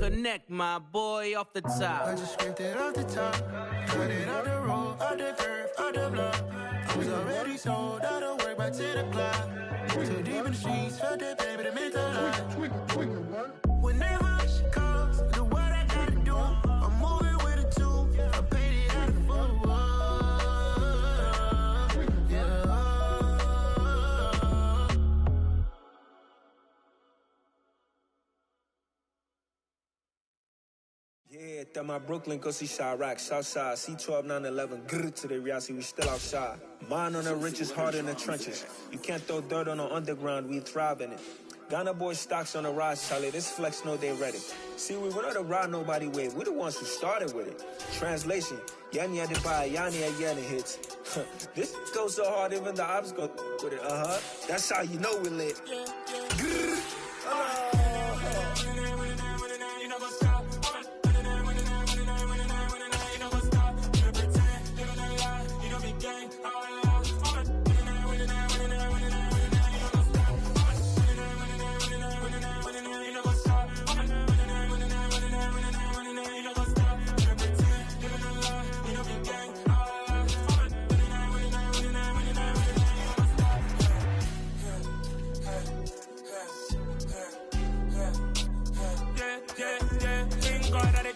Connect, my boy, off the top. I just scraped it off the top. Cut it off the road, off the curve, off the block. I was already sold out of work by 10 o'clock. Too deep in the streets, felt that baby, the mental lie. When that rush comes, do what I gotta do. I'm moving with a two. I paid it out of full. Yeah, that my Brooklyn, go see Chirac, Southside, C12, 911, grrr to the reality, we still outside. Mine on the riches, hard in the trenches. You can't throw dirt on the underground, we thrive in it. Ghana boys stocks on the rise, Charlie, this flex know they ready. See, we were not to ride nobody with, we're the ones who started with it. Translation, Yani had to buy, Yani had Yanni hits. This goes so hard, even the ops go with it, That's how you know we lit. Grrr.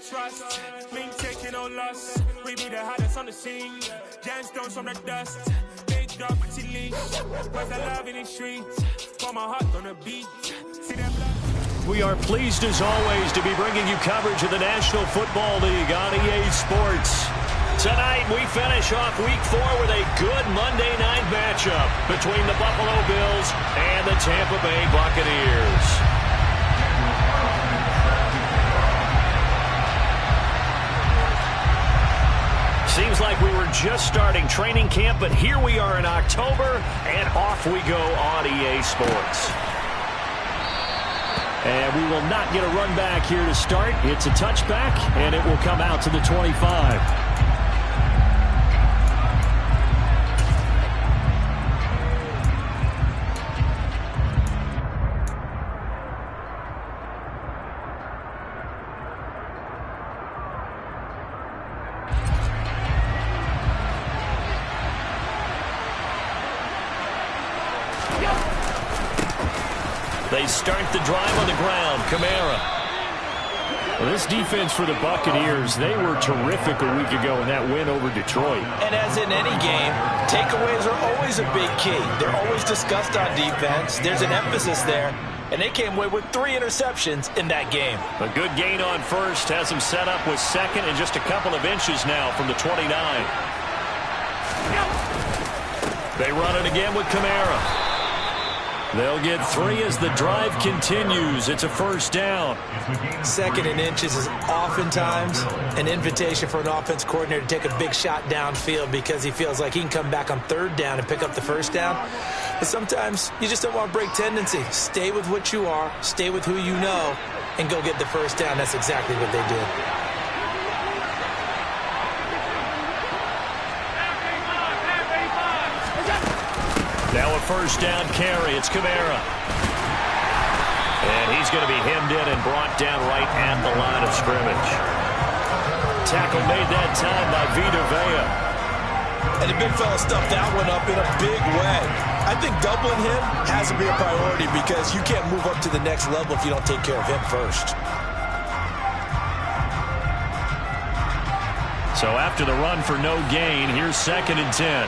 Trust, me taking no loss. We be the hottest on the scene. Gemstones from the dust. Big dog, but she leash. Where's the love in the streets? For my heart on the beat. See them love. We are pleased as always to be bringing you coverage of the National Football League on EA Sports. Tonight we finish off Week 4 with a good Monday night matchup between the Buffalo Bills and the Tampa Bay Buccaneers. Seems like we were just starting training camp, but here we are in October, and off we go on EA Sports. And we will not get a run back here to start. It's a touchback, and it will come out to the 25. They start the drive on the ground. Kamara. Well, this defense for the Buccaneers, they were terrific a week ago in that win over Detroit. And as in any game, takeaways are always a big key. They're always discussed on defense. There's an emphasis there. And they came away with 3 interceptions in that game. A good gain on first has them set up with second and just a couple of inches now from the 29. They run it again with Kamara. They'll get 3 as the drive continues. It's a first down. Second and inches is oftentimes an invitation for an offense coordinator to take a big shot downfield because he feels like he can come back on third down and pick up the first down. But sometimes you just don't want to break tendency. Stay with what you are, stay with who you know, and go get the first down. That's exactly what they did. Now a first down carry. It's Kamara. And he's going to be hemmed in and brought down right at the line of scrimmage. Tackle made that time by Vita Vea. And the big fella stuffed that one up in a big way. I think doubling him has to be a priority because you can't move up to the next level if you don't take care of him first. So after the run for no gain, here's 2nd and 10.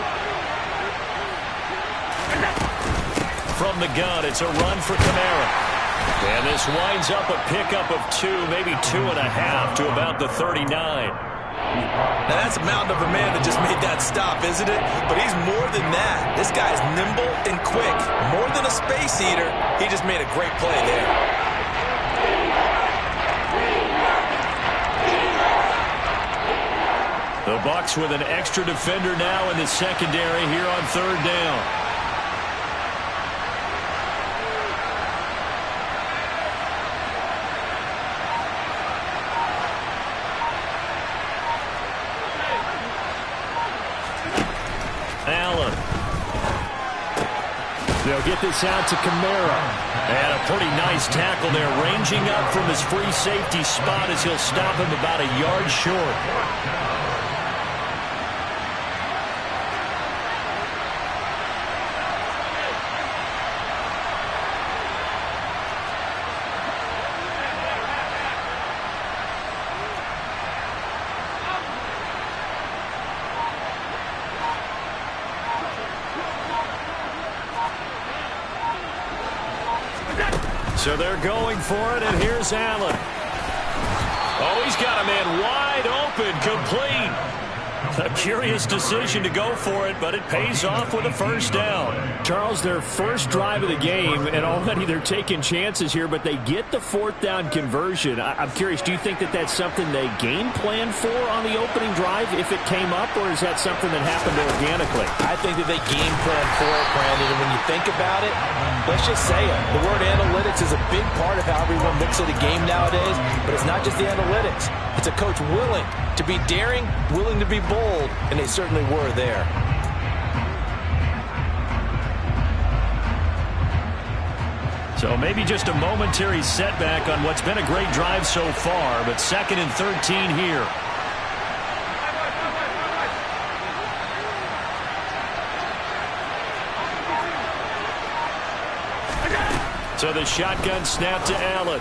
From the gun, it's a run for Kamara. And this winds up a pickup of 2, maybe 2.5 to about the 39. Now that's a mountain of a man that just made that stop, isn't it? But he's more than that. This guy's nimble and quick. More than a space eater, he just made a great play there. The Bucs with an extra defender now in the secondary here on third down. They'll get this out to Kamara. And a pretty nice tackle there, ranging up from his free safety spot as he'll stop him about a yard short. So they're going for it, and here's Allen. Oh, he's got a man wide open, complete. A curious decision to go for it, but it pays off with a first down. Charles, their first drive of the game, and already they're taking chances here, but they get the fourth down conversion. I'm curious, do you think that that's something they game plan for on the opening drive if it came up, or is that something that happened organically? I think that they game plan for it, Brandon, and when you think about it, let's just say it. The word analytics is a big part of how everyone looks at a game nowadays, but it's not just the analytics. It's a coach willing to be daring, willing to be bold, and they certainly were there. So maybe just a momentary setback on what's been a great drive so far, but 2nd and 13 here. So the shotgun snap to Allen.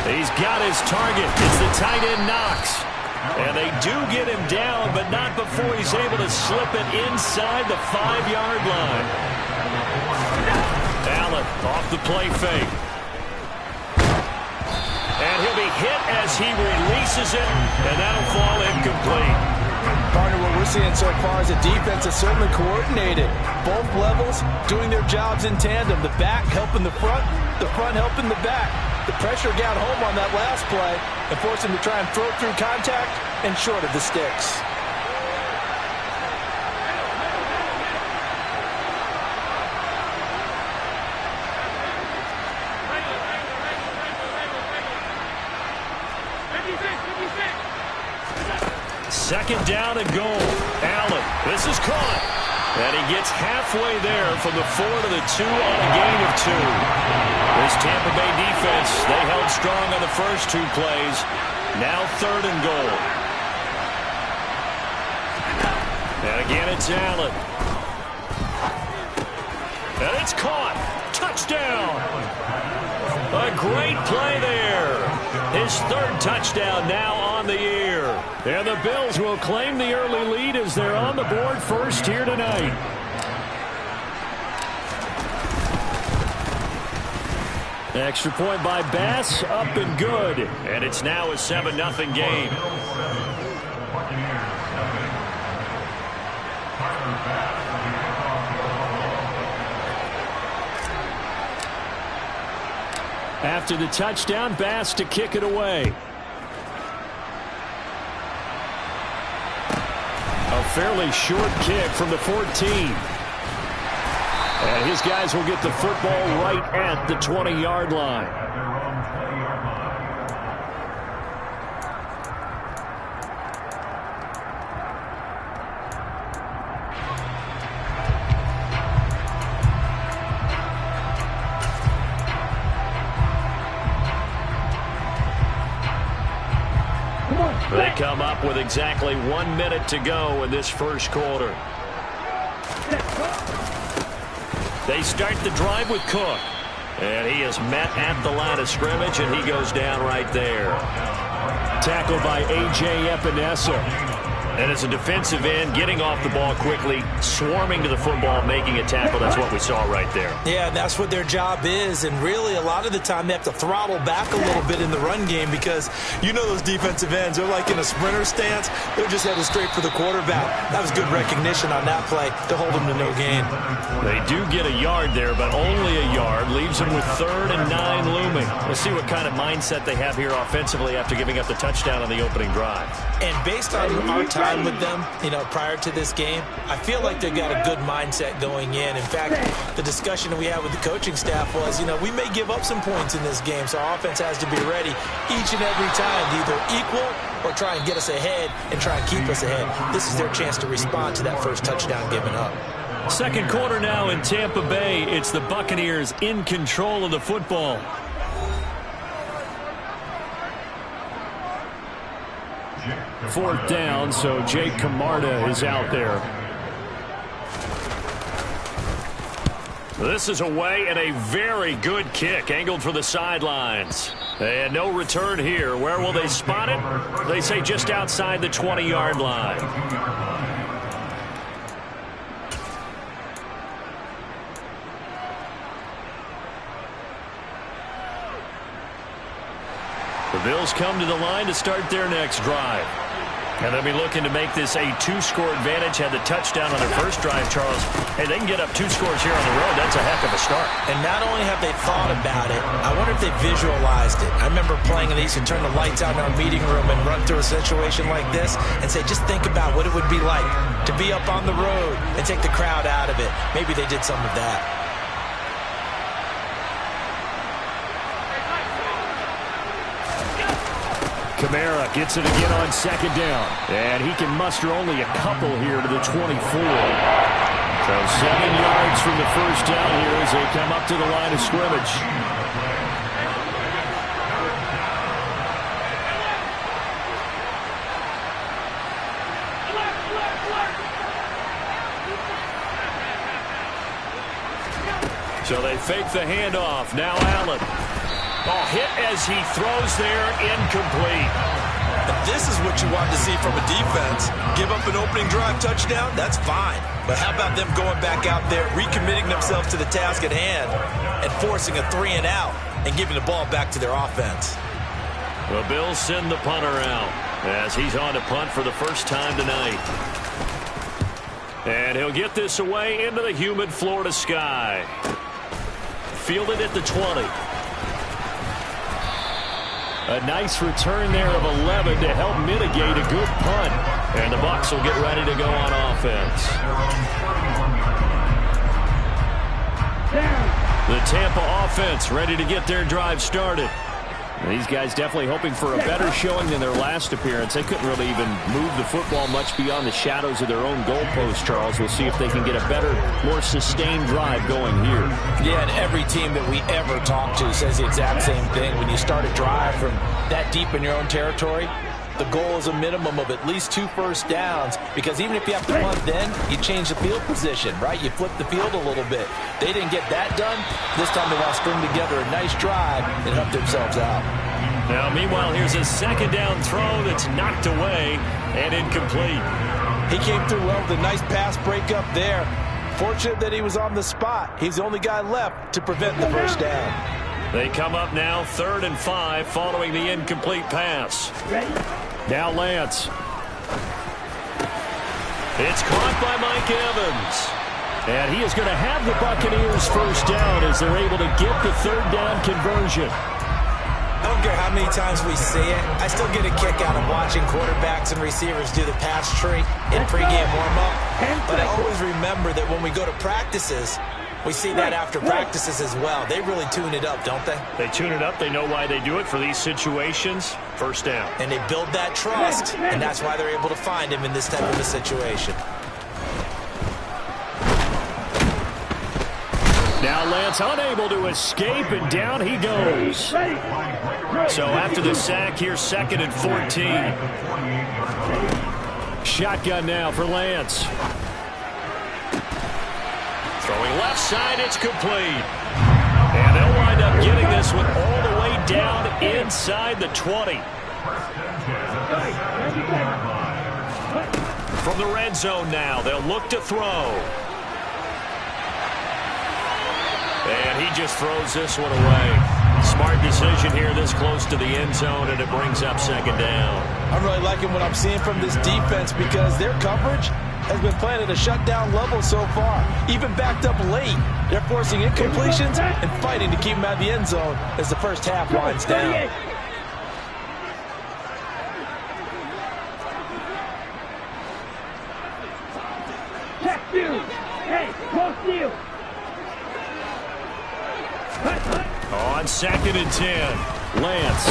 He's got his target. It's the tight end Knox. And they do get him down, but not before he's able to slip it inside the 5-yard line. Allen off the play fake. And he'll be hit as he releases it, and that'll fall incomplete. Partner, what we're seeing so far is the defense is certainly coordinated. Both levels doing their jobs in tandem. The back helping the front helping the back. The pressure got home on that last play and forced him to try and throw through contact and short of the sticks. Second down and goal. Allen, this is caught. And he gets halfway there from the 4 to the 2 on a gain of 2. This Tampa Bay defense, they held strong on the first 2 plays. Now 3rd and goal. And again it's Allen. And it's caught. Touchdown. A great play there. His 3rd touchdown now on the year. And the Bills will claim the early lead as they're on the board first here tonight. Extra point by Bass, up and good. And it's now a 7-0 game. After the touchdown, Bass to kick it away. A fairly short kick from the 14. And his guys will get the football right at the 20-yard line. They come up with exactly 1 minute to go in this first quarter. They start the drive with Cook. And he is met at the line of scrimmage, and he goes down right there. Tackled by A.J. Epinesa. And as a defensive end, getting off the ball quickly, swarming to the football, making a tackle. That's what we saw right there. Yeah, that's what their job is. And really, a lot of the time, they have to throttle back a little bit in the run game because you know those defensive ends, they're like in a sprinter stance. They're just headed straight for the quarterback. That was good recognition on that play to hold them to no gain. They do get a yard there, but only a yard. Leaves them with 3rd and 9 looming. We'll see what kind of mindset they have here offensively after giving up the touchdown on the opening drive. And based on our time with them, prior to this game, I feel like they've got a good mindset going in. In fact, the discussion that we had with the coaching staff was, we may give up some points in this game, so our offense has to be ready each and every time to either equal or try and get us ahead and try and keep us ahead. This is their chance to respond to that first touchdown given up. Second quarter now in Tampa Bay. It's the Buccaneers in control of the football. Fourth down, so Jake Camarda is out there. This is away and a very good kick angled for the sidelines. And no return here. Where will they spot it? They say just outside the 20-yard line. The Bills come to the line to start their next drive. And they'll be looking to make this a two-score advantage. Had the touchdown on their first drive, Charles. Hey, they can get up 2 scores here on the road. That's a heck of a start. And not only have they thought about it, I wonder if they visualized it. I remember playing in these and turn the lights out in our meeting room and run through a situation like this and say, just think about what it would be like to be up on the road and take the crowd out of it. Maybe they did some of that. Kamara gets it again on second down. And he can muster only a couple here to the 24. So 7 yards from the first down here as they come up to the line of scrimmage. So they fake the handoff. Now Allen. Oh, hit as he throws there, incomplete. And this is what you want to see from a defense. Give up an opening drive touchdown, that's fine. But how about them going back out there, recommitting themselves to the task at hand, and forcing a 3-and-out and giving the ball back to their offense? The Bills send the punter out as he's on to punt for the first time tonight. And he'll get this away into the humid Florida sky. Fielded at the 20. A nice return there of 11 to help mitigate a good punt. And the Bucs will get ready to go on offense. The Tampa offense ready to get their drive started. These guys definitely hoping for a better showing than their last appearance. They couldn't really even move the football much beyond the shadows of their own goalpost, Charles. We'll see if they can get a better, more sustained drive going here. Yeah, and every team that we ever talk to says the exact same thing. When you start a drive from that deep in your own territory, the goal is a minimum of at least 2 first downs, because even if you have to punt then, you change the field position, right? You flip the field a little bit. They didn't get that done. This time they want to string together a nice drive and help themselves out. Now, meanwhile, here's a second down throw that's knocked away and incomplete. He came through well with a nice pass breakup there. Fortunate that he was on the spot. He's the only guy left to prevent the first down. They come up now 3rd and 5 following the incomplete pass. Now Lance. It's caught by Mike Evans. And he is going to have the Buccaneers first down as they're able to get the 3rd down conversion. I don't care how many times we see it. I still get a kick out of watching quarterbacks and receivers do the pass tree in pregame warm-up. But I always remember that when we go to practices, we see that after practices as well. They really tune it up, don't they? They tune it up. They know why they do it for these situations. First down. And they build that trust, and that's why they're able to find him in this type of a situation. Now Lance unable to escape, and down he goes. So after the sack, here's 2nd and 14. Shotgun now for Lance. Throwing left side, it's complete. And they'll wind up getting this one all the way down inside the 20. From the red zone now, they'll look to throw. And he just throws this one away. Smart decision here this close to the end zone, and it brings up 2nd down. I'm really liking what I'm seeing from this defense because their coverage has been playing at a shutdown level so far. Even backed up late, they're forcing incompletions and fighting to keep them out of the end zone as the first half winds down. On 2nd and 10, Lance.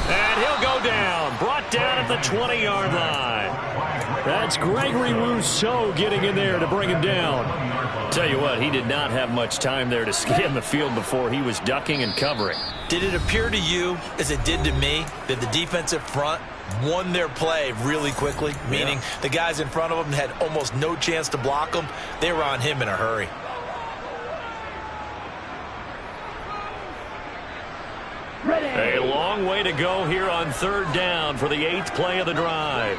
And he'll go down. Brought down at the 20-yard line. That's Gregory Rousseau getting in there to bring him down. Tell you what, he did not have much time there to scan the field before he was ducking and covering. Did it appear to you, as it did to me, that the defensive front won their play really quickly? Meaning the guys in front of them had almost no chance to block them. They were on him in a hurry. A long way to go here on third down for the 8th play of the drive.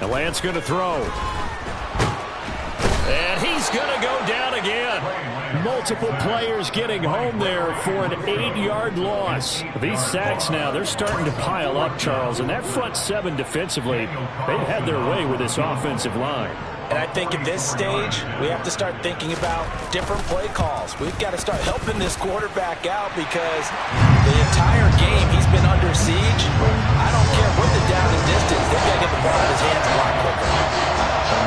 And Lance going to throw. And he's going to go down again. Multiple players getting home there for an 8-yard loss. These sacks now, they're starting to pile up, Charles. And that front seven defensively, they've had their way with this offensive line. And I think at this stage, we have to start thinking about different play calls. We've got to start helping this quarterback out because the entire game he's been under siege. I don't care what the down and distance. They've got to get the ball in his hands a lot quicker.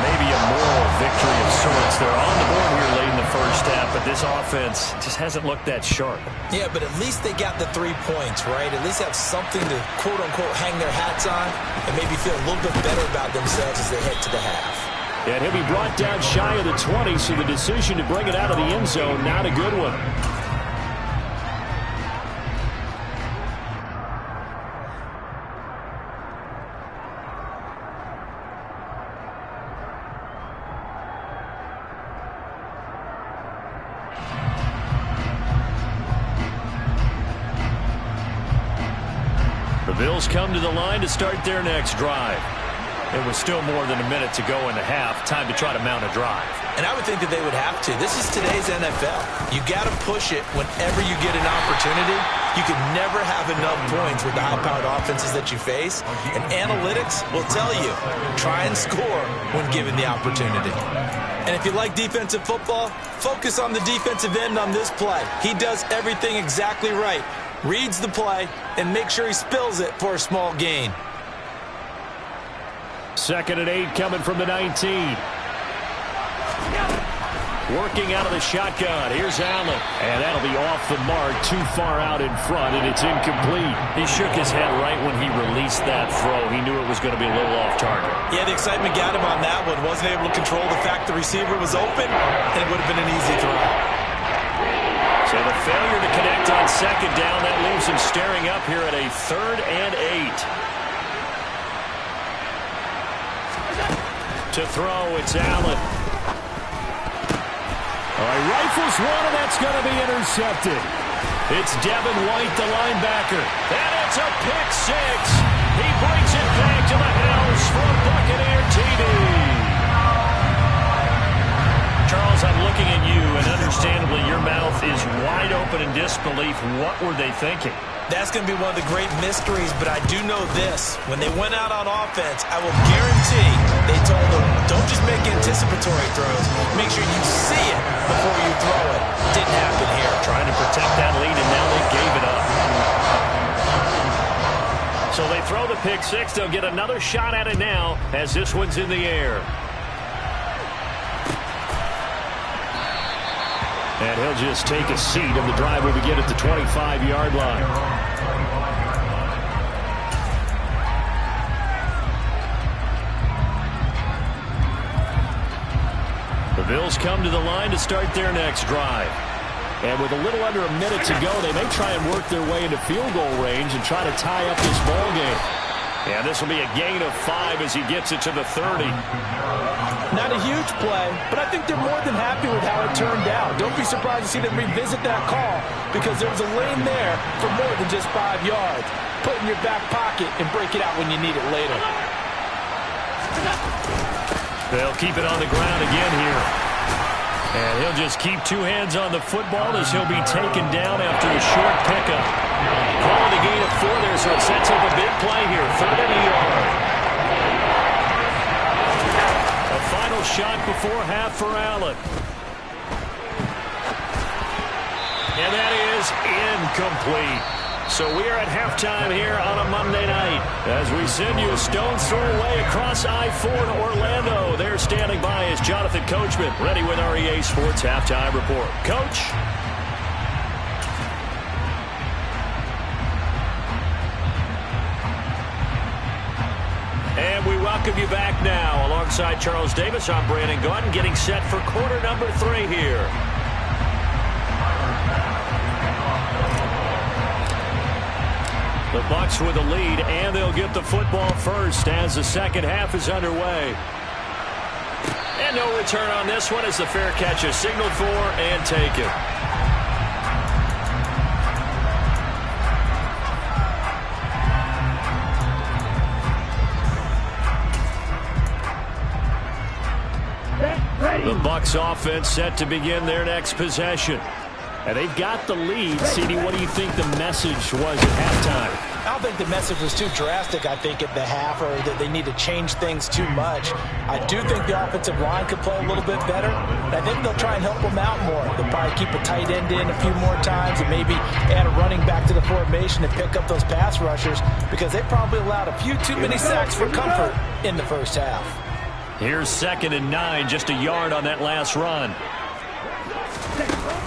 Maybe a moral victory of sorts. They're on the board here late in the first half, but this offense just hasn't looked that sharp. Yeah, but at least they got the 3 points, right? At least have something to, quote-unquote, hang their hats on and maybe feel a little bit better about themselves as they head to the half. And he'll be brought down shy of the 20, so the decision to bring it out of the end zone, not a good one. The Bills come to the line to start their next drive. It was still more than a minute to go in the half. Time to try to mount a drive. And I would think that they would have to. This is today's NFL. You got to push it whenever you get an opportunity. You can never have enough points with the high-powered offenses that you face. And analytics will tell you, try and score when given the opportunity. And if you like defensive football, focus on the defensive end on this play. He does everything exactly right. Reads the play and make sure he spills it for a small gain. 2nd and 8 coming from the 19. Working out of the shotgun. Here's Allen. And that'll be off the mark, too far out in front, and it's incomplete. He shook his head right when he released that throw. He knew it was going to be a little off target. Yeah, the excitement got him on that one. Wasn't able to control the fact the receiver was open, and it would have been an easy throw. So the failure to connect on 2nd down, that leaves him staring up here at a 3rd and 8. To throw, it's Allen. He rifles one, and that's going to be intercepted. It's Devin White, the linebacker. And it's a pick six. He brings it back to the house from Buccaneer TV. Charles, I'm looking at you, and understandably, your mouth is wide open in disbelief. What were they thinking? That's going to be one of the great mysteries, but I do know this. When they went out on offense, I will guarantee they told them, don't just make anticipatory throws. Make sure you see it before you throw it. Didn't happen here. Trying to protect that lead, and now they gave it up. So they throw the pick six. They'll get another shot at it now as this one's in the air. And he'll just take a seat, and the drive will begin at the 25-yard line. The Bills come to the line to start their next drive. And with a little under a minute to go, they may try and work their way into field goal range and try to tie up this ball game. And this will be a gain of 5 as he gets it to the 30. Not a huge play, but I think they're more than happy with how it turned out. Don't be surprised to see them revisit that call because there was a lane there for more than just 5 yards. Put it in your back pocket and break it out when you need it later. They'll keep it on the ground again here. And he'll just keep 2 hands on the football as he'll be taken down after a short pickup. Calling the gain of 4 there, so it sets up a big play here. 3rd and a yard. A final shot before half for Allen. And that is incomplete. So we are at halftime here on a Monday night as we send you a stone's throw away across I-4 to Orlando. There's standing by is Jonathan Coachman, ready with our EA Sports Halftime Report. Coach? And we welcome you back now. Alongside Charles Davis, I'm Brandon Gaudin, getting set for quarter number 3 here. The Bucs with a lead, and they'll get the football first as the second half is underway. And no return on this one as the fair catch is signaled for and taken. The Bucs offense set to begin their next possession. And they've got the lead. CD, what do you think the message was at halftime? I don't think the message was too drastic, I think, at the half, or that they need to change things too much. I do think the offensive line could play a little bit better. And I think they'll try and help them out more. They'll probably keep a tight end in a few more times and maybe add a running back to the formation and pick up those pass rushers, because they probably allowed a few too many sacks for comfort in the first half. Here's 2nd and 9, just a yard on that last run.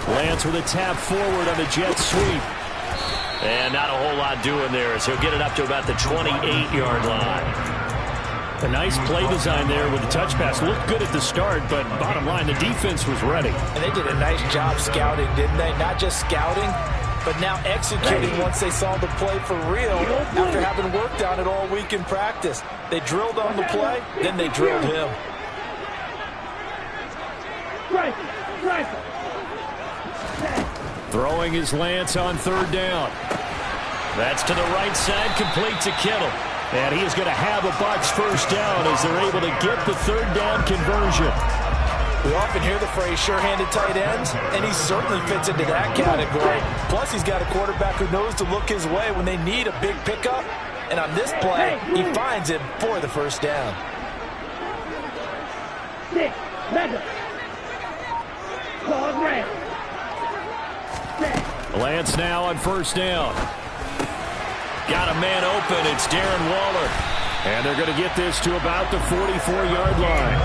Lance with a tap forward on the jet sweep. And not a whole lot doing there as he'll get it up to about the 28-yard line. A nice play design there with the touch pass. Looked good at the start, but bottom line, the defense was ready. And they did a nice job scouting, didn't they? Not just scouting, but now executing once they saw the play for real after having worked on it all week in practice. They drilled on the play, then they drilled him. Throwing is Lance on 3rd down. That's to the right side, complete to Kittle. And he is going to have a Bucs first down as they're able to get the 3rd down conversion. We often hear the phrase sure-handed tight ends, and he certainly fits into that category. Plus, he's got a quarterback who knows to look his way when they need a big pickup. And on this play, he finds him for the first down. Lance now on 1st down. Got a man open. It's Darren Waller. And they're going to get this to about the 44-yard line.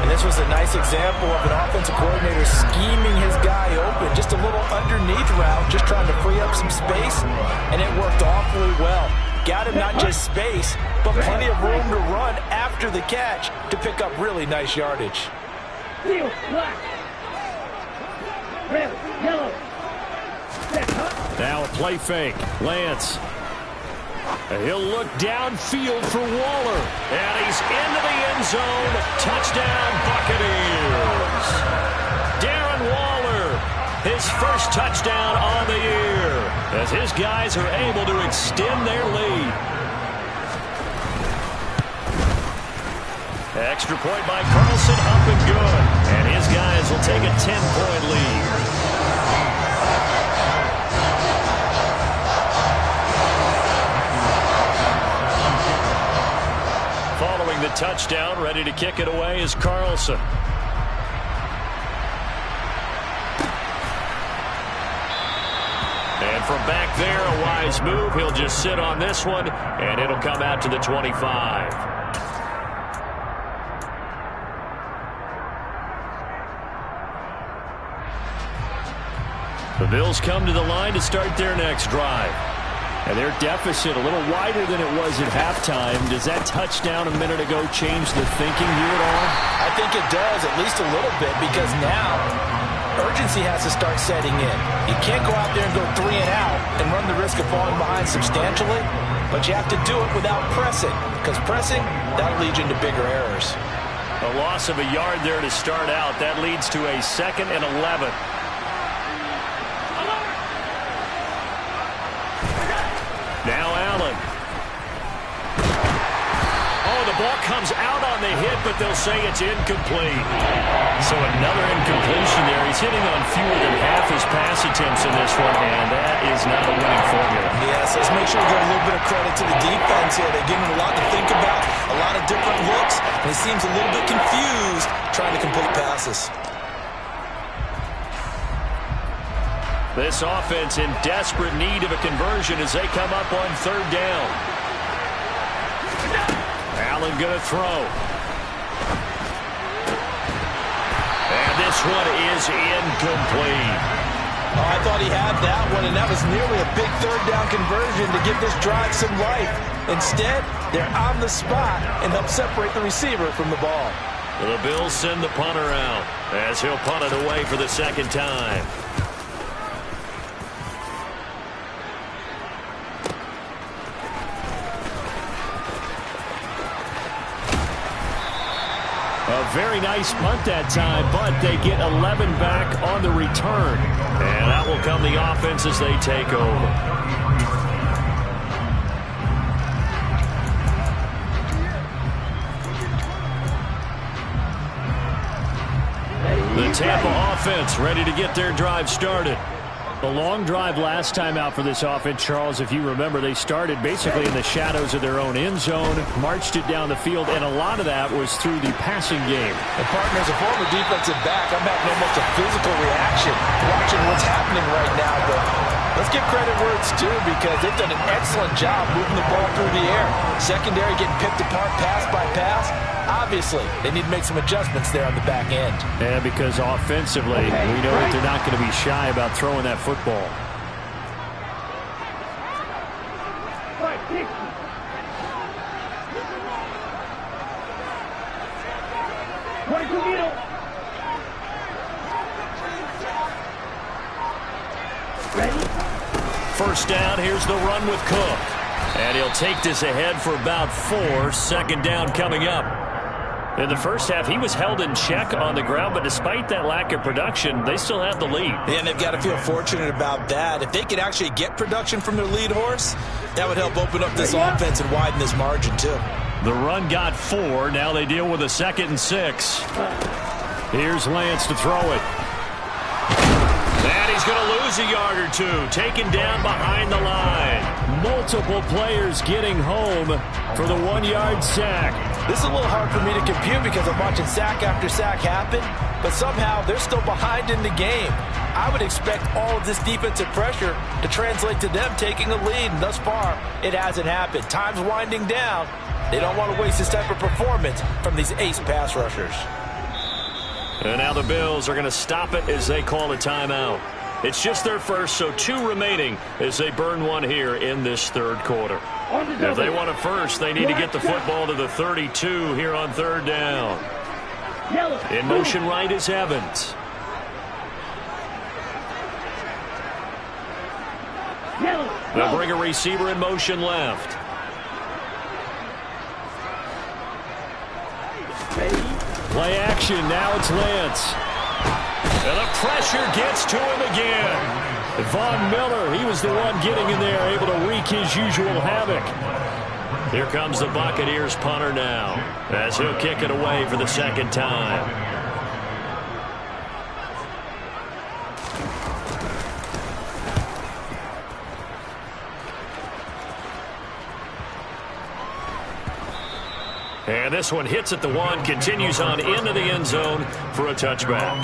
And this was a nice example of an offensive coordinator scheming his guy open. Just a little underneath route, just trying to free up some space. And it worked awfully well. Got him not just space, but plenty of room to run after the catch to pick up really nice yardage. Now a play fake. Lance. He'll look downfield for Waller. And he's into the end zone. Touchdown, Buccaneers. Darren Waller, his first touchdown on the year, as his guys are able to extend their lead. Extra point by Carlson, up and good. And his guys will take a 10-point lead. Following the touchdown, ready to kick it away is Carlson. And from back there, a wise move. He'll just sit on this one, and it'll come out to the 25. The Bills come to the line to start their next drive. And their deficit a little wider than it was at halftime. Does that touchdown a minute ago change the thinking here at all? I think it does, at least a little bit, because now urgency has to start setting in. You can't go out there and go 3 and out and run the risk of falling behind substantially, but you have to do it without pressing, because pressing, that'll lead you into bigger errors. A loss of a yard there to start out. That leads to a 2nd and 11. Now Allen. Oh, the ball comes out on the hit, but they'll say it's incomplete. So another incompletion there. He's hitting on fewer than half his pass attempts in this one, and that is not a winning formula. Yes, let's make sure we give a little bit of credit to the defense here. They give him a lot to think about, a lot of different looks, and he seems a little bit confused trying to complete passes. This offense in desperate need of a conversion as they come up on 3rd down. Allen going to throw. this one is incomplete. Oh, I thought he had that one, and that was nearly a big third down conversion to give this drive some life. Instead, they're on the spot and help separate the receiver from the ball. The Bills send the punter out as he'll punt it away for the second time. A very nice punt that time, but they get 11 back on the return. And that will come the offense as they take over. The Tampa offense ready to get their drive started. A long drive last time out for this offense, Charles. If you remember, they started basically in the shadows of their own end zone, marched it down the field, and a lot of that was through the passing game. And partner, as a former defensive back, I'm having almost a physical reaction watching what's happening right now. But let's give credit where it's due, because they've done an excellent job moving the ball through the air. Secondary getting picked apart pass by pass. Obviously, they need to make some adjustments there on the back end. Yeah, because offensively, we know that they're not going to be shy about throwing that football. First down, here's the run with Cook. And he'll take this ahead for about 4. Second down coming up. In the first half, he was held in check on the ground, but despite that lack of production, they still have the lead. And they've got to feel fortunate about that. If they could actually get production from their lead horse, that would help open up this offense and widen this margin, too. The run got 4. Now they deal with a 2nd and 6. Here's Lance to throw it. And he's going to lose a yard or 2. Taken down behind the line. Multiple players getting home for the 1-yard sack. This is a little hard for me to compute because I'm watching sack after sack happen, but somehow they're still behind in the game. I would expect all of this defensive pressure to translate to them taking a lead, and thus far, it hasn't happened. Time's winding down. They don't want to waste this type of performance from these ace pass rushers. And now the Bills are going to stop it as they call a timeout. It's just their first, so 2 remaining as they burn one here in this third quarter. If they want a first, they need to get the football to the 32 here on third down. In motion right is Evans. They'll bring a receiver in motion left. Play action. Now it's Lance. And the pressure gets to him again. Von Miller, he was the one getting in there, able to wreak his usual havoc. Here comes the Buccaneers punter now, as he'll kick it away for the second time. And this one hits at the 1, continues on into the end zone for a touchback.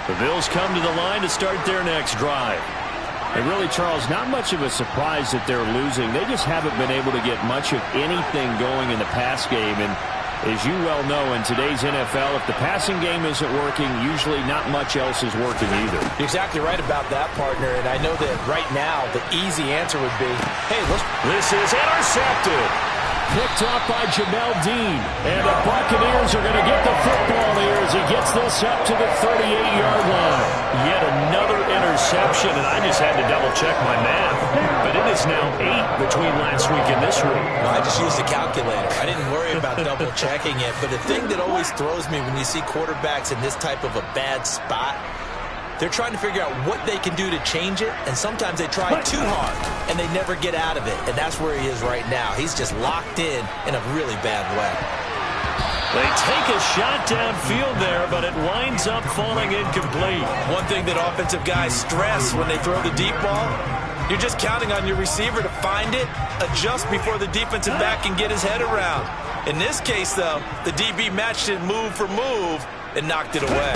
The Bills come to the line to start their next drive. And really, Charles, not much of a surprise that they're losing. They just haven't been able to get much of anything going in the pass game. And as you well know, in today's NFL, if the passing game isn't working, usually not much else is working either. You're exactly right about that, partner. And I know that right now the easy answer would be, hey, this is intercepted. Picked off by Jamel Dean. And the Buccaneers are going to get the football here as he gets this up to the 38-yard line. Yet another interception, and I just had to double-check my math. But it is now 8 between last week and this week. Well, I just used a calculator. I didn't worry about double-checking it. But the thing that always throws me when you see quarterbacks in this type of a bad spot, they're trying to figure out what they can do to change it, and sometimes they try too hard, and they never get out of it. And that's where he is right now. He's just locked in a really bad way. They take a shot downfield there, but it winds up falling incomplete. One thing that offensive guys stress when they throw the deep ball, you're just counting on your receiver to find it, adjust before the defensive back can get his head around. In this case, though, the DB matched it move for move, and knocked it away.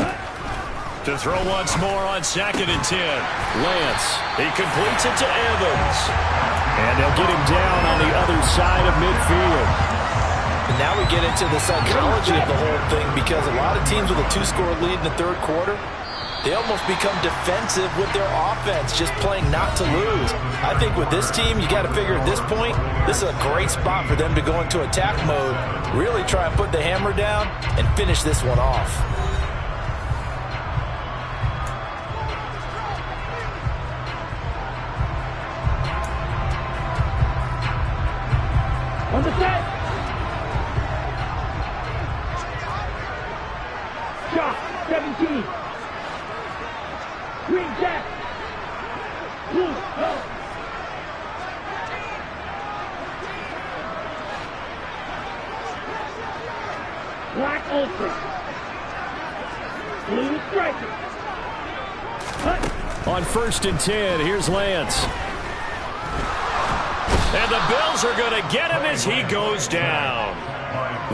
To throw once more on 2nd and 10. Lance, he completes it to Evans. And they'll get him down on the other side of midfield. And now we get into the psychology of the whole thing, because a lot of teams with a 2-score lead in the third quarter, they almost become defensive with their offense, just playing not to lose. I think with this team, you got to figure at this point, this is a great spot for them to go into attack mode, really try and put the hammer down and finish this one off. On the set. Shot 17. Green jack. Blue go. Black ultra. Blue striker. On 1st and 10, here's Lance. And the Bills are going to get him as he goes down.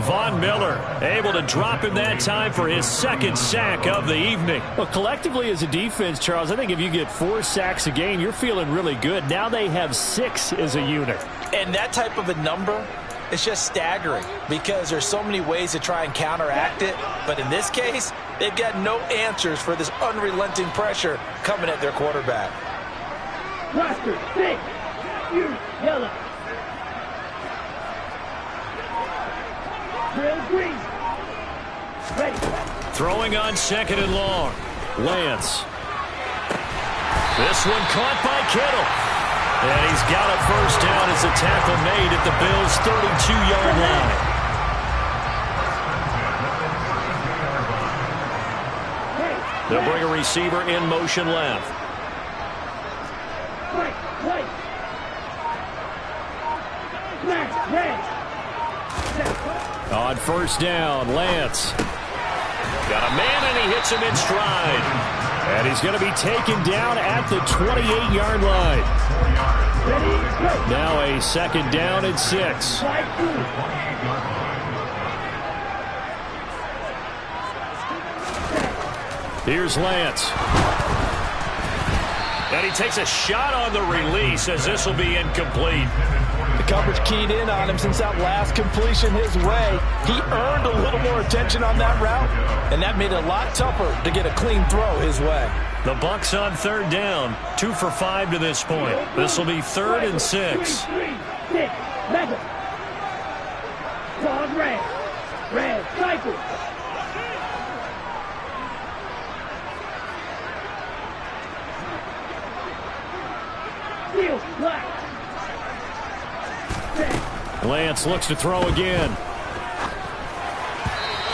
Von Miller able to drop him that time for his 2nd sack of the evening. Well, collectively as a defense, Charles, I think if you get 4 sacks a game, you're feeling really good. Now they have 6 as a unit. And that type of a number, it's just staggering because there's so many ways to try and counteract it. But in this case, they've got no answers for this unrelenting pressure coming at their quarterback. Roster 6. You yellow. Drill green. Ready. Throwing on 2nd and long. Lance. This one caught by Kittle. And he's got a 1st down as a tackle made at the Bills' 32-yard line. They'll bring a receiver in motion left. Right. Smash, red. On 1st down, Lance. Got a man, and he hits him in stride. And he's going to be taken down at the 28-yard line. Now a 2nd down and 6. Here's Lance. And he takes a shot on the release as this will be incomplete. The coverage keyed in on him since that last completion his way. He earned a little more attention on that route, and that made it a lot tougher to get a clean throw his way. The Bucs on 3rd down, 2 for 5 to this point. This will be 3rd and 6. 3, 6, mega. Quad red, cycle. Steel, black. Lance looks to throw again.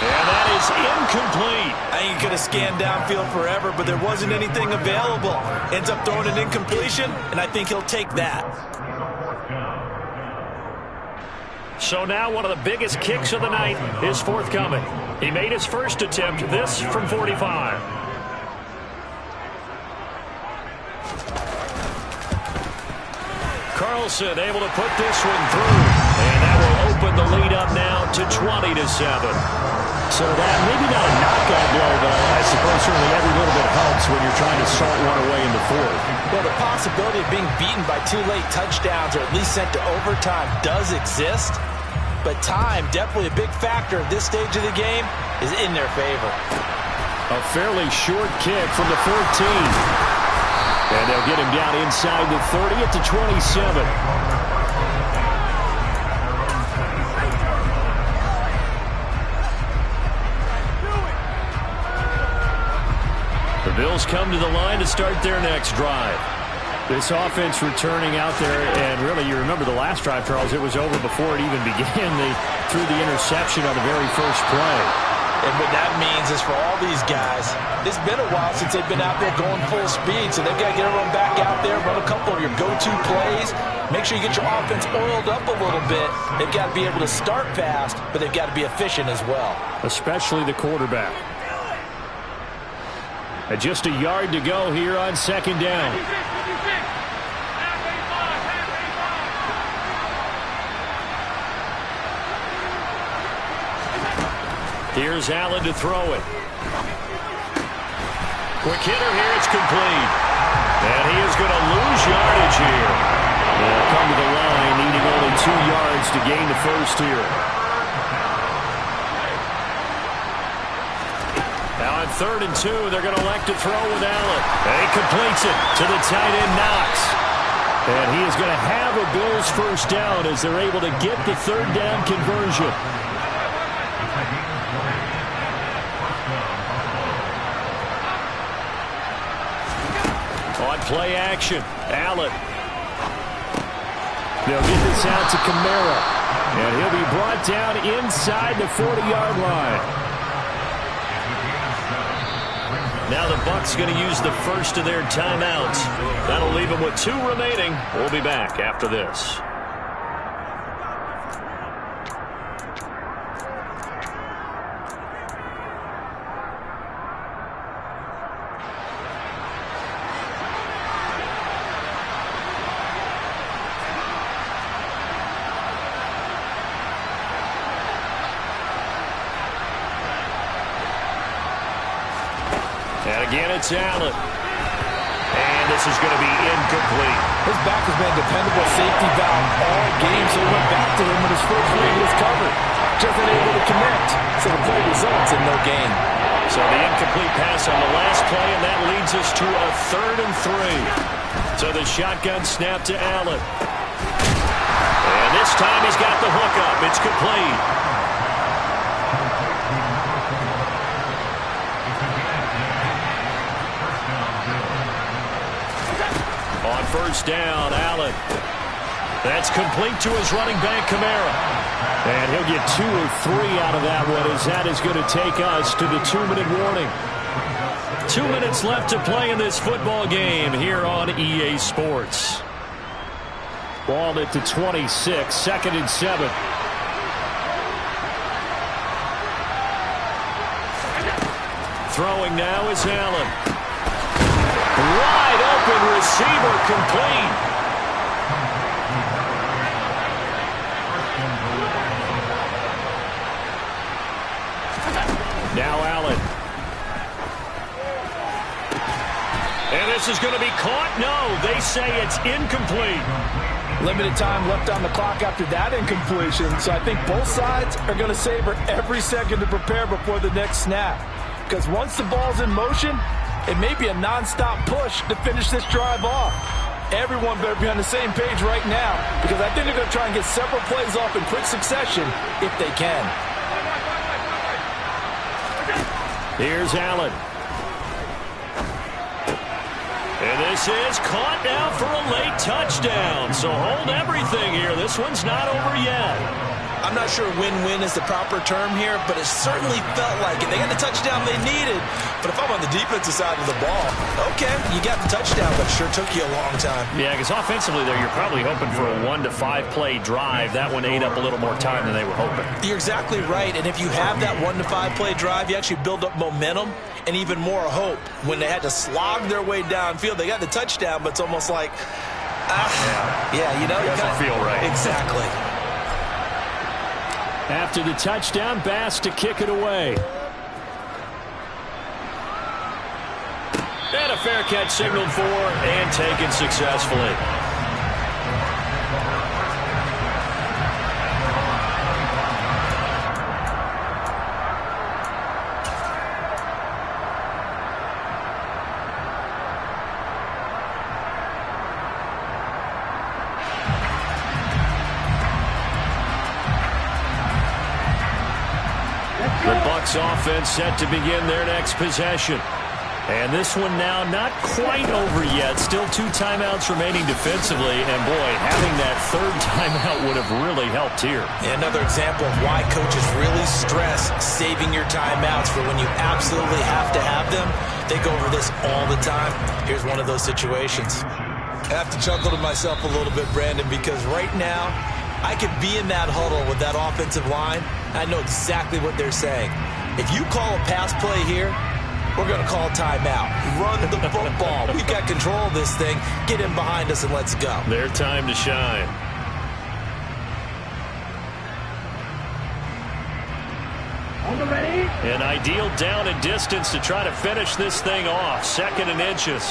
And that is incomplete. I think he could have scanned downfield forever, but there wasn't anything available. Ends up throwing an incompletion, and I think he'll take that. So now one of the biggest kicks of the night is forthcoming. He made his 1st attempt, this from 45. Carlson able to put this one through. And that will open the lead up now to 20-7. So that maybe not a knockout blow, but I suppose certainly every little bit helps when you're trying to salt one away in the 4th. Well, the possibility of being beaten by 2 late touchdowns or at least sent to overtime does exist. But time, definitely a big factor at this stage of the game, is in their favor. A fairly short kick from the 14. And they'll get him down inside the 30 at the 27. The Bills come to the line to start their next drive. This offense returning out there, and really, you remember the last drive, Charles, it was over before it even began. They threw the interception on the very first play. And what that means is for all these guys, it's been a while since they've been out there going full speed, so they've got to get everyone back out there, run a couple of your go-to plays, make sure you get your offense oiled up a little bit. They've got to be able to start fast, but they've got to be efficient as well. Especially the quarterback. And just a yard to go here on 2nd down. Here's Allen to throw it. Quick hitter here, it's complete. And he is going to lose yardage here. They'll come to the line, needing only 2 yards to gain the first here. Now on 3rd and 2, they're going to elect to throw with Allen. And he completes it to the tight end, Knox. And he is going to have a Bills first down as they're able to get the 3rd down conversion. On play action, Allen. They'll get this out to Kamara. And he'll be brought down inside the 40-yard line. Now the Bucs going to use the first of their timeouts. That'll leave them with 2 remaining. We'll be back after this. And again, it's Allen. And this is going to be incomplete. His back has been a dependable safety valve all game, so he went back to him when his first read was covered. Just unable to connect, so the play results in no gain. So the incomplete pass on the last play, and that leads us to a 3rd and 3. So the shotgun snap to Allen. And this time he's got the hookup. It's complete. On first down, Allen. That's complete to his running back, Kamara. And he'll get 2 or 3 out of that one, as that is going to take us to the 2-minute warning. 2 minutes left to play in this football game here on EA Sports. Ball at the 26, 2nd and 7. Throwing now is Allen. Wide open receiver, complete. Now Allen. And this is going to be caught. No, they say it's incomplete. Limited time left on the clock after that incompletion, so I think both sides are going to savor every second to prepare before the next snap. Because once the ball's in motion, it may be a non-stop push to finish this drive off. Everyone better be on the same page right now, because I think they're going to try and get several plays off in quick succession if they can. Here's Allen. And this is caught now for a late touchdown. So hold everything here. This one's not over yet. I'm not sure win-win is the proper term here, but it certainly felt like it. They got the touchdown they needed, but if I'm on the defensive side of the ball, okay, you got the touchdown, but it sure took you a long time. Yeah, because offensively there, you're probably hoping for a 1 to 5 play drive. That one ate up a little more time than they were hoping. You're exactly right, and if you have that 1 to 5 play drive, you actually build up momentum and even more hope. When they had to slog their way downfield, they got the touchdown, but it's almost like, yeah, you know, it doesn't feel right. Exactly. After the touchdown, Bass to kick it away. And a fair catch signaled for and taken successfully. The Bucs offense set to begin their next possession. And this one now not quite over yet. Still 2 timeouts remaining defensively. And, boy, having that 3rd timeout would have really helped here. Another example of why coaches really stress saving your timeouts for when you absolutely have to have them. They go over this all the time. Here's one of those situations. I have to chuckle to myself a little bit, Brandon, because right now I could be in that huddle with that offensive line. I know exactly what they're saying. If you call a pass play here, we're going to call timeout. Run the football. We've got control of this thing. Get in behind us and let's go. Their time to shine. On the ready. An ideal down and distance to try to finish this thing off. 2nd and inches.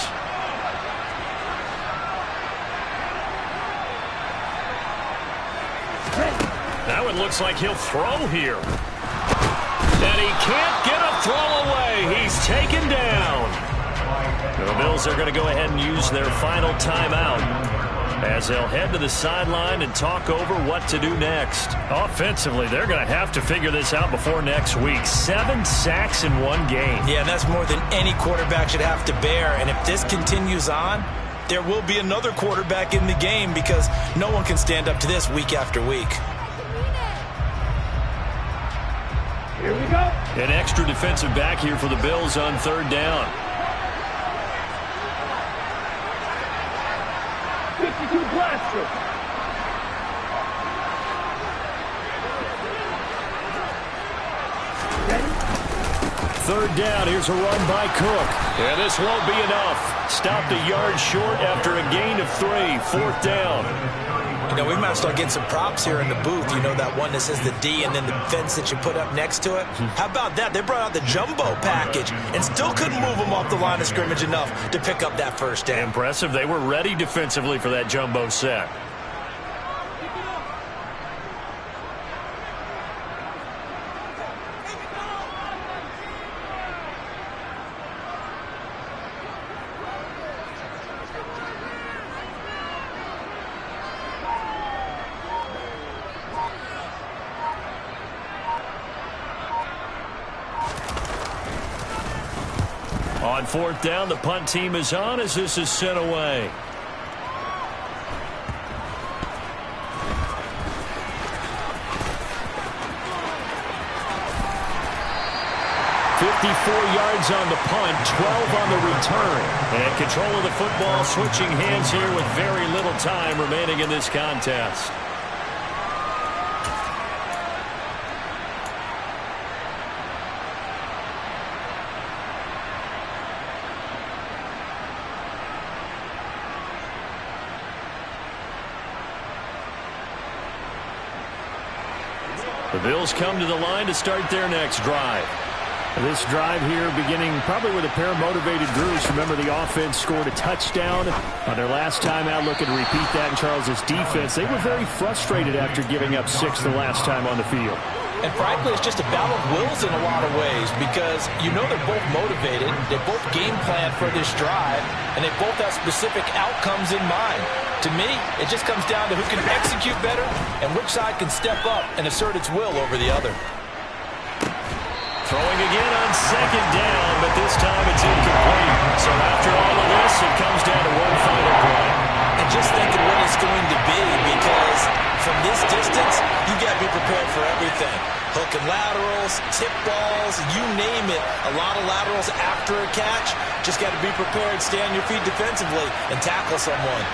Now it looks like he'll throw here. And he can't get a throw away. He's taken down. The Bills are going to go ahead and use their final timeout as they'll head to the sideline and talk over what to do next. Offensively, they're going to have to figure this out before next week. 7 sacks in one game. Yeah, and that's more than any quarterback should have to bear. And if this continues on, there will be another quarterback in the game because no one can stand up to this week after week. Here we go. An extra defensive back here for the Bills on 3rd down. 52 blaster. Third down, here's a run by Cook. And this won't be enough. Stopped a yard short after a gain of 3. 4th down. You know, we might start getting some props here in the booth. You know, that one that says the D and then the fence that you put up next to it? How about that? They brought out the jumbo package and still couldn't move them off the line of scrimmage enough to pick up that first down. Impressive. They were ready defensively for that jumbo set. On 4th down, the punt team is on as this is sent away. Yards on the punt, 12 on the return. And control of the football switching hands here with very little time remaining in this contest. The Bills come to the line to start their next drive. This drive here beginning probably with a pair of motivated groups. Remember, the offense scored a touchdown on their last time out. Looking to repeat that in Charles' defense. They were very frustrated after giving up 6 the last time on the field. And frankly, it's just a battle of wills in a lot of ways because you know they're both motivated. They both game plan for this drive, and they both have specific outcomes in mind. To me, it just comes down to who can execute better and which side can step up and assert its will over the other. Throwing again on 2nd down, but this time it's incomplete. So after all of this, it comes down to one final play. And just think of what it's going to be because from this distance, you got to be prepared for everything. Hook and laterals, tip balls, you name it. A lot of laterals after a catch. Just got to be prepared, stay on your feet defensively, and tackle someone.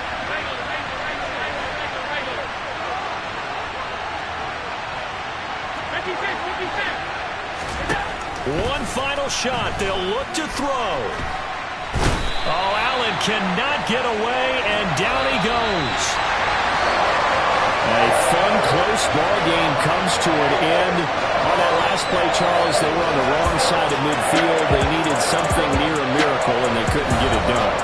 One final shot. They'll look to throw. Oh, Allen cannot get away, and down he goes. A fun, close ball game comes to an end. On that last play, Charles, they were on the wrong side of midfield. They needed something near a miracle, and they couldn't get it done.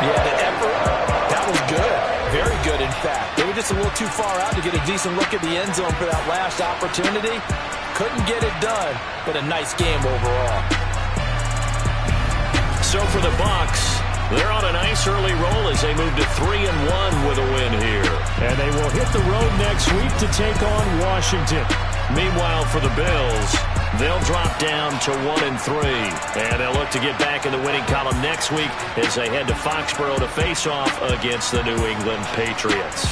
Yeah, the effort, that was good. Very good, in fact. They were just a little too far out to get a decent look at the end zone for that last opportunity. Couldn't get it done, but a nice game overall. So for the Bucs, they're on a nice early roll as they move to 3-1 with a win here. And they will hit the road next week to take on Washington. Meanwhile, for the Bills, they'll drop down to 1-3. And they'll look to get back in the winning column next week as they head to Foxborough to face off against the New England Patriots.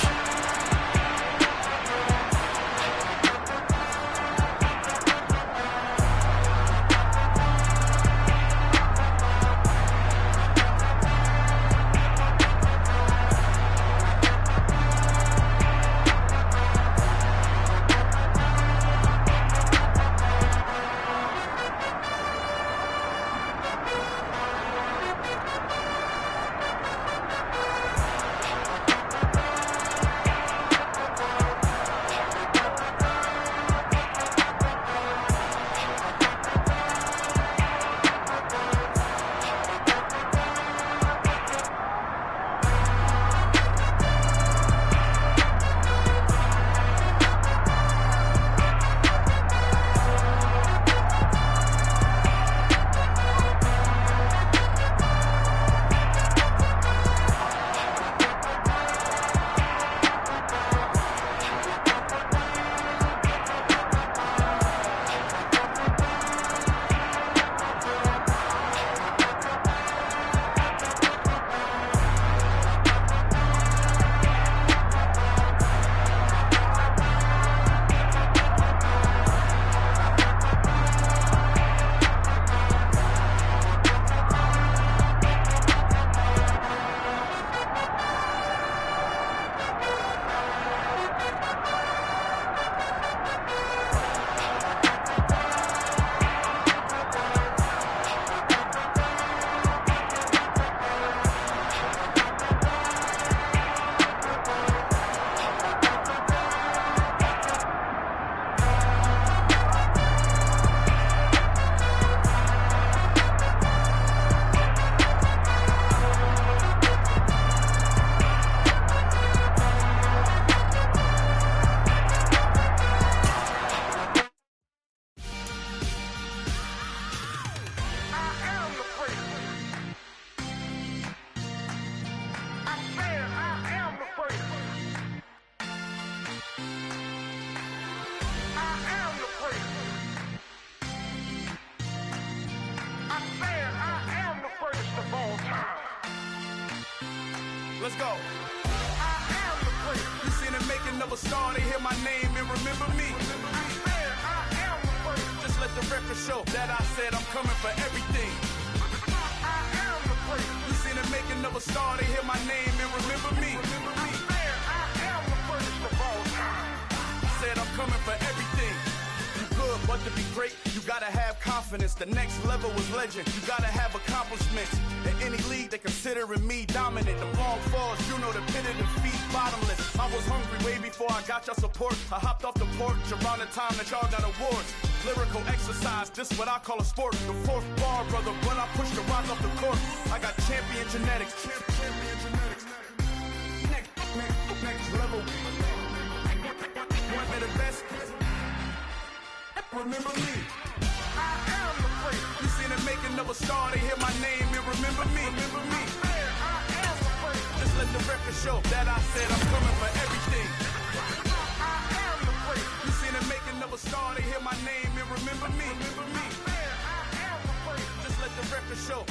Let's go. You seen the making of a star, they hear my name and remember me. Just let the record show that I said I'm coming for everything. You seen the making of a star, they hear my name and remember me. Said I'm coming for everything. You good, but to be great, you gotta have confidence. The next level is legend. You gotta have accomplishments. In any league, they considering me dominant. The wrong falls, you know the pit of defeat, bottomless. I was hungry way before I got your support. I hopped off the porch around the time that y'all got awards. Lyrical exercise, this what I call a sport. The fourth bar, brother, when I push the rock off the court. I got champion genetics. Next level. One of the best. Remember me. You seen the making of a star, they hear my name and remember me. Just let the record show that I said I'm coming for everything. You seen the making of a star, they hear my name and remember me. Just let the record show.